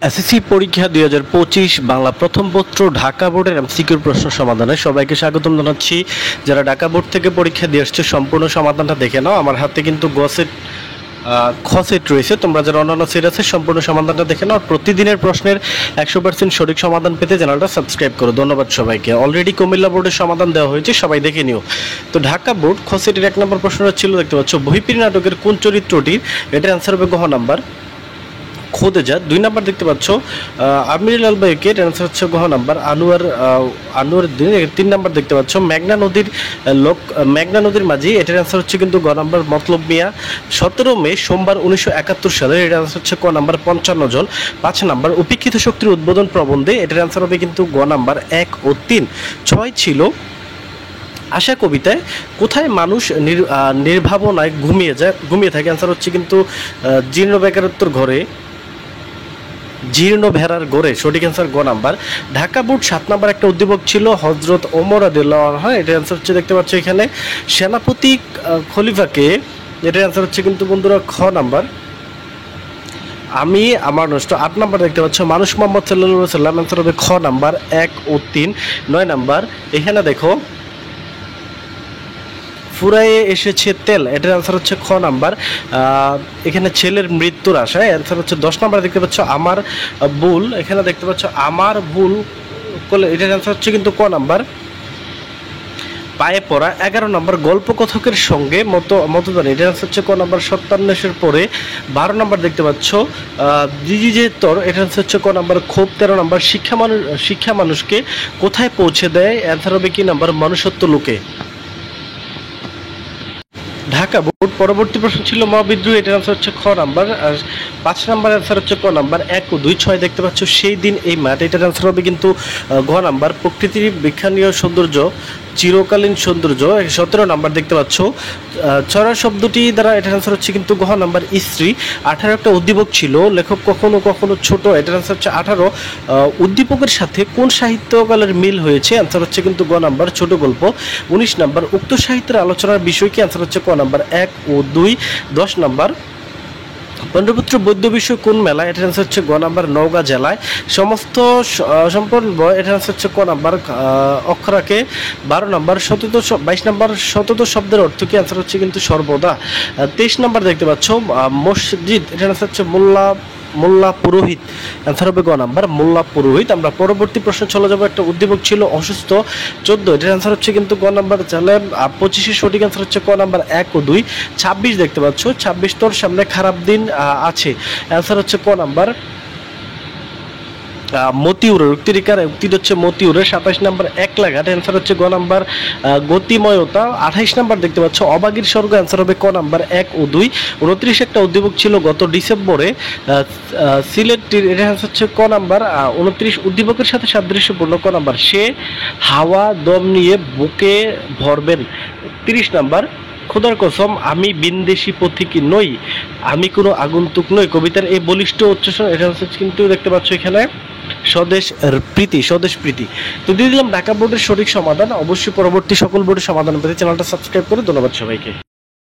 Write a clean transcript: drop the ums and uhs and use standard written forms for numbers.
SSC পরীক্ষা 2025 বাংলা প্রথম পত্র ঢাকা বোর্ডের এমসিকিউর প্রশ্ন সমাধানে সবাইকে স্বাগতম জানাচ্ছি। যারা ঢাকা বোর্ড থেকে পরীক্ষা দিয়ে আসছে সম্পূর্ণ সমাধানটা দেখে নাও। আমার হাতে কিন্তু খসেট রয়েছে, তোমরা যারা অন্যান্য সেট আছে সম্পূর্ণ সমাধানটা দেখে নাও। প্রতিদিনের প্রশ্নের 100% সঠিক সমাধান পেতে চ্যানেলটা সাবস্ক্রাইব করো। ধন্যবাদ সবাইকে। অলরেডি কুমিল্লা বোর্ডের সমাধান দেওয়া হয়েছে, সবাই দেখে নিও। তো ঢাকা বোর্ড খসেটের 1 নম্বর প্রশ্নটা ছিল, দেখতে পাচ্ছ বহিপির নাটকের কোন চরিত্রটির, এটার অ্যান্সার হবে গহ নাম্বার খোদে যা। 2 নাম্বার দেখতে পাচ্ছ আমির লাল বাইকে, এর অ্যান্সার হচ্ছে গহ নাম্বার আনোয়ার দিন। 3 নাম্বার দেখতে পাচ্ছ মেঘনা নদীর মাঝি, এটার অ্যান্সার হচ্ছে কিন্তু গ নাম্বার মতলব মিয়া। 17 মে সোমবার 1971 সালে, এটার অ্যান্সার হচ্ছে ক নাম্বার 55 জন। 5 নাম্বার উপেক্ষিত শক্তির উদ্বোধন প্রবন্ধে, এটার অ্যান্সার হবে কিন্তু গ নাম্বার 1 ও 3। 6 ছিল আশা কবিতায় কোথায় মানুষ নির্ভাবনায় ঘুমিয়ে থাকে, অ্যান্সার হচ্ছে কিন্তু জীর্ণ বেকারত্বর ঘরে, জীর্ণ ভেড়ার গড়ে, সঠিক অ্যান্সার গ নাম্বার। ঢাকা বোর্ড 7 নাম্বার একটা উদ্দীপক ছিল হজরত ওমর রাদিয়াল্লাহু আনহু, এটার অ্যান্সার হচ্ছে দেখতে পাচ্ছ এখানে সেনাপতি খলিফাকে, এটার অ্যান্সার হচ্ছে কিন্তু বন্ধুরা খ নাম্বার আমি আমার নষ্ট। 8 নাম্বার দেখতে পাচ্ছ মানুষ মোহাম্মদ সাল্লাল্লাহু আলাইহি সাল্লাম, অ্যান্সার হবে খ নাম্বার 1 ও 3। 9 নাম্বার এখানে দেখো ফুরায়ে এসেছে তেল, এটার অ্যান্সার হচ্ছে খ নাম্বার। এখানে ছেলের মৃত্যুর আশায়, অ্যান্সার হচ্ছে 10 নাম্বার দেখতে পাচ্ছ আমার ভুল, এখানে দেখতে পাচ্ছ আমার ভুল করলে, এটার অ্যান্সার হচ্ছে কিন্তু ক নাম্বার পায়ে পড়া। 11 নম্বর গল্প কথকের সঙ্গে মতদান, এটার অ্যান্সার হচ্ছে ক নাম্বার 57 পরে। 12 নম্বর দেখতে পাচ্ছ দিজি যে তর, এটার অ্যান্সার হচ্ছে ক নাম্বার ক্ষোভ। 13 নম্বর শিক্ষা মানুষকে কোথায় পৌঁছে দেয়, অ্যান্সার হবে কি নাম্বার মনুষ্যত্ব লোকে। ঢাকা বোর্ড পরবর্তী প্রশ্ন ছিল মহাবিদ্রোহ, এটার আনসার হচ্ছে খ নাম্বার। আর 5 নাম্বার আনসার হচ্ছে ক নাম্বার 1 ও 2। 6 দেখতে পাচ্ছ সেই দিন এই মাঠ, এটার আনসার হবে কিন্তু ঘ নাম্বার প্রকৃতির বিখ্যানীয় সৌন্দর্য, চিরকালীন সৌন্দর্য। 17 নাম্বার দেখতে পাচ্ছ ছড়া শব্দটি দ্বারা, এটার আনসার হচ্ছে কিন্তু ঘ নাম্বার স্ত্রী। 18 একটা উদ্দীপক ছিল লেখক কখনো কখনো ছোট, এটার আনসার হচ্ছে 18। উদ্দীপকের সাথে কোন সাহিত্যকালের মিল হয়েছে, অ্যান্সার হচ্ছে কিন্তু গ নাম্বার ছোট গল্প। 19 নাম্বার উক্ত সাহিত্যের আলোচনার বিষয় কি, অ্যান্সার হচ্ছে ক নাম্বার 1 ও 2। 10 নাম্বার পাণ্ডুপুত্র বৌদ্ধ বিশ্ব কোন মেলা, এটার অ্যান্সার হচ্ছে গ নাম্বার নওগাঁ জেলায়। সমস্ত সম্পন্ন, এটার অ্যান্সার হচ্ছে ক নাম্বার অক্ষরাকে। 12 নাম্বার 22 নাম্বার শতত শব্দের অর্থ কি, অ্যান্সার হচ্ছে কিন্তু সর্বদা। 23 নাম্বার দেখতে পাচ্ছ মসজিদ, এটার অ্যান্সার হচ্ছে মোল্লা পুরোহিত, অ্যান্সার হবে গ নাম্বার মোল্লা পুরোহিত। আমরা পরবর্তী প্রশ্ন চলে যাবো। একটা উদ্দীপক ছিল অসুস্থ 14, এটার অ্যান্সার হচ্ছে কিন্তু গ নাম্বার। তাহলে 25 সঠিক অ্যান্সার হচ্ছে ক নাম্বার 1 ও 2। 26 দেখতে পাচ্ছ 26 তোর সামনে খারাপ দিন আছে, অ্যান্সার হচ্ছে ক নাম্বার মতিউরের উক্তিটা হচ্ছে মতিউরের। 27 নাম্বার একলাঘাট, অ্যান্সার হচ্ছে গ নাম্বার গতিময়তা। 28 নাম্বার দেখতে পাচ্ছ অবাগীর স্বর্গ, অ্যান্সার হবে ক নাম্বার 1 ও 2। 29 একটা উদ্দীপক ছিল গত ডিসেম্বরে সিলেটের, এটা হচ্ছে ক নাম্বার 29। উদ্দীপকের সাথে সাদৃশ্যপূর্ণ ক নাম্বার সে হাওয়া দম নিয়ে বুকে ভরবেন। 30 নাম্বার খোদার কসম আমি বিনদেশি পথিকী নই, আমি কোনো আগন্তুক নই, কবিতার এই বলিষ্ঠ উচ্চারণ, এটা হচ্ছে কিন্তু দেখতে পাচ্ছ এখানে স্বদেশ প্রীতি। তো দিয়ে দিলাম ঢাকা বোর্ডের সঠিক সমাধান। অবশ্যই পরবর্তী সকল বোর্ডের সমাধান পেতে চ্যানেলটা সাবস্ক্রাইব করে। ধন্যবাদ সবাইকে।